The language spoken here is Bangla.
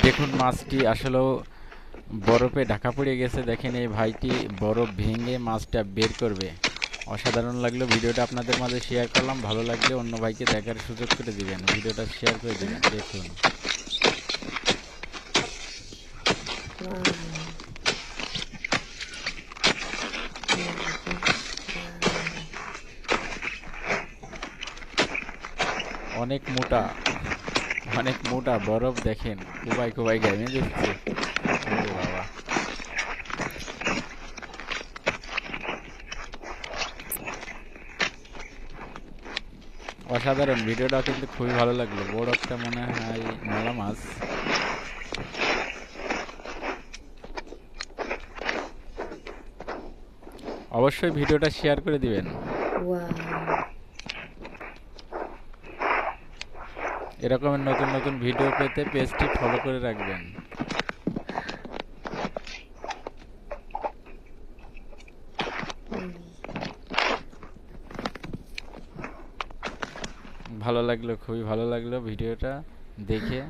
দেখুন মাছটি আসলেও বরফে ঢাকা পড়ে গেছে। দেখেন এই ভাইটি বরফ ভেঙে মাছটা বের করবে। অসাধারণ লাগলো। ভিডিওটা আপনাদের মাঝে শেয়ার করলাম। ভালো লাগলে অন্য ভাইকে দেখার সুযোগ করে দিবেন, ভিডিওটা শেয়ার করে দিবেন। দেখুন অনেক মোটা, অনেক মোটা বরফ। দেখেন কুবাই কুবাই ঘেমে দিচ্ছে। ওরে বাবা, অসাধারণ। ভিডিওটা কিন্তু খুবই ভালো লাগলো। বড় একটা মনে হয় নলা মাছ। অবশ্যই ভিডিওটা শেয়ার করে দিবেন। এরকমের নতুন নতুন ভিডিও পেতে পেজটি ফলো করে রাখবেন। ভালো লাগলো, খুবই ভালো লাগলো ভিডিওটা দেখে।